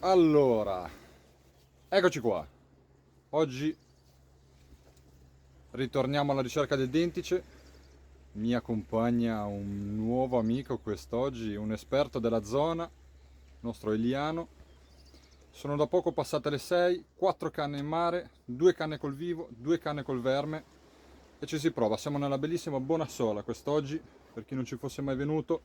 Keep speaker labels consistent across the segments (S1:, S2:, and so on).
S1: Allora, eccoci qua. Oggi ritorniamo alla ricerca del Dentice. Mi accompagna un nuovo amico quest'oggi, un esperto della zona, nostro Eliano. Sono da poco passate le 6, 4 canne in mare, 2 canne col vivo, 2 canne col verme e ci si prova. Siamo nella bellissima Bonassola quest'oggi, per chi non ci fosse mai venuto.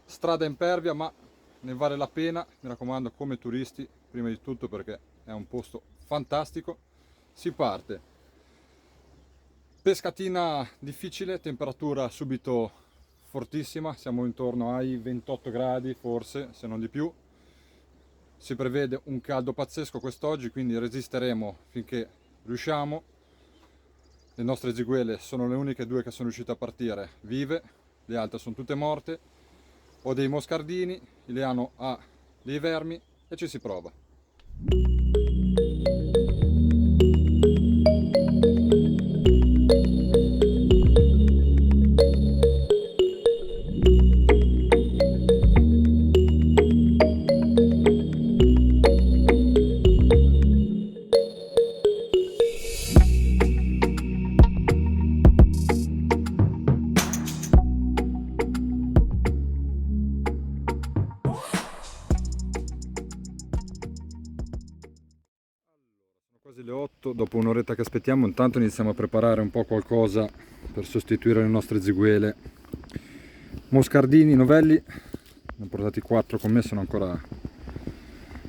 S1: Strada impervia, ma ne vale la pena, mi raccomando, come turisti, prima di tutto perché è un posto fantastico. Si parte. Pescatina difficile, temperatura subito fortissima, siamo intorno ai 28 gradi forse, se non di più. Si prevede un caldo pazzesco quest'oggi, quindi resisteremo finché riusciamo. Le nostre ziguele sono le uniche due che sono riuscite a partire vive, le altre sono tutte morte. Ho dei moscardini, Ileano ha dei vermi e ci si prova. Quasi le 8, dopo un'oretta che aspettiamo, intanto iniziamo a preparare un po' qualcosa per sostituire le nostre ziguele. Moscardini novelli, ne ho portati 4 con me, sono ancora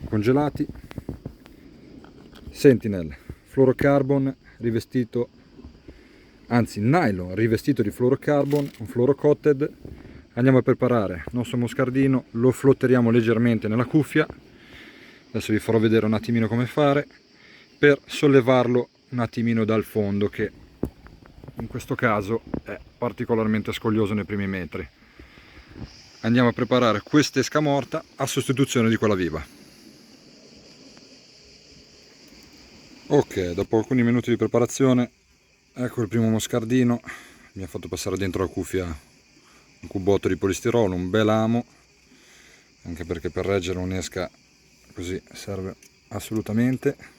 S1: congelati. Sentinel, fluorocarbon rivestito, anzi nylon rivestito di fluorocarbon, un fluorocoated. Andiamo a preparare il nostro moscardino, lo flotteriamo leggermente nella cuffia. Adesso vi farò vedere un attimino come fare, per sollevarlo un attimino dal fondo, che in questo caso è particolarmente scoglioso nei primi metri. Andiamo a preparare quest'esca morta a sostituzione di quella viva. Ok, dopo alcuni minuti di preparazione, ecco il primo moscardino. Mi ha fatto passare dentro la cuffia un cubotto di polistirolo, un bel amo, anche perché per reggere un'esca così serve assolutamente.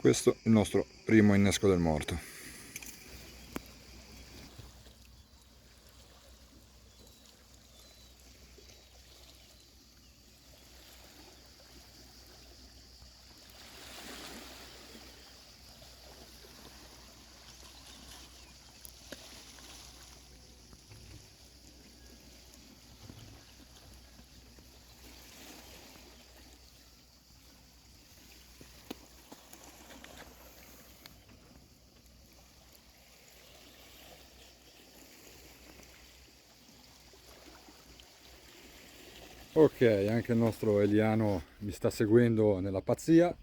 S1: Questo è il nostro primo innesco del morto. Ok, anche il nostro Eliano mi sta seguendo nella pazzia.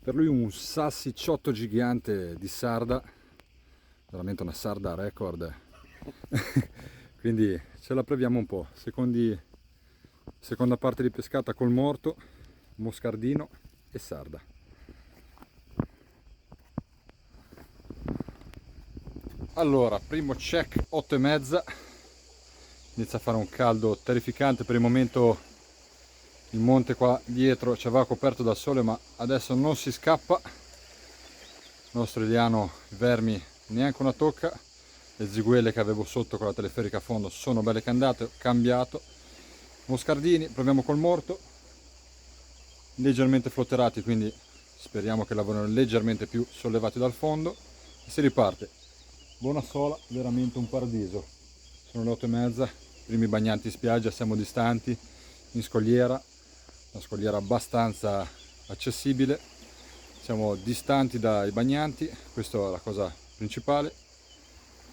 S1: Per lui un salsicciotto gigante di sarda, veramente una sarda record. Quindi ce la proviamo un po'. Seconda parte di pescata col morto, moscardino e sarda. Allora, primo check 8:30. Inizia a fare un caldo terrificante. Per il momento il monte qua dietro ci aveva coperto dal sole, ma adesso non si scappa. Il nostro Eliano vermi neanche una tocca. Le ziguele che avevo sotto con la teleferica a fondo sono belle candate, ho cambiato. Moscardini, proviamo col morto, leggermente flotterati, quindi speriamo che lavorino leggermente più sollevati dal fondo e si riparte. Bonassola, veramente un paradiso. Sono le 8:30, primi bagnanti in spiaggia, siamo distanti, in scogliera, una scogliera abbastanza accessibile, siamo distanti dai bagnanti, questa è la cosa principale.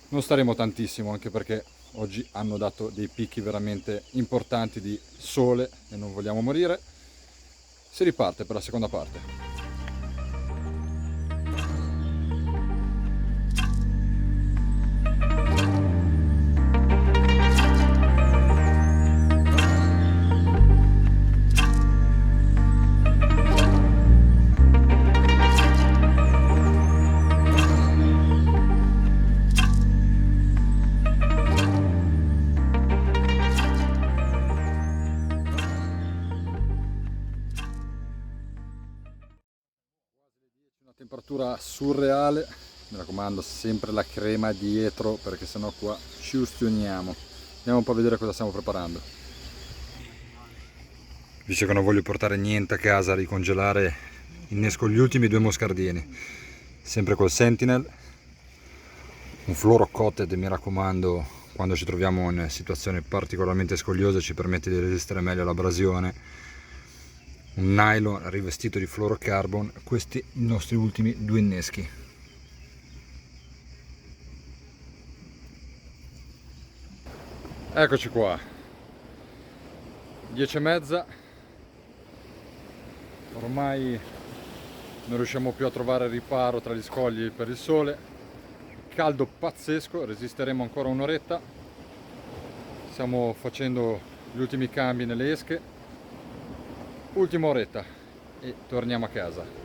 S1: Non staremo tantissimo, anche perché oggi hanno dato dei picchi veramente importanti di sole e non vogliamo morire. Si riparte per la seconda parte. Temperatura surreale, mi raccomando sempre la crema dietro perché sennò qua ci ustioniamo. Andiamo un po' a vedere cosa stiamo preparando. Visto che non voglio portare niente a casa a ricongelare, innesco gli ultimi 2 moscardini, sempre col Sentinel, un fluoro coated, mi raccomando, quando ci troviamo in situazioni particolarmente scogliose ci permette di resistere meglio all'abrasione, un nylon rivestito di fluorocarbon, questi i nostri ultimi 2 inneschi. Eccoci qua, 10:30, ormai non riusciamo più a trovare riparo tra gli scogli per il sole, caldo pazzesco, resisteremo ancora un'oretta, stiamo facendo gli ultimi cambi nelle esche, ultima oretta e torniamo a casa.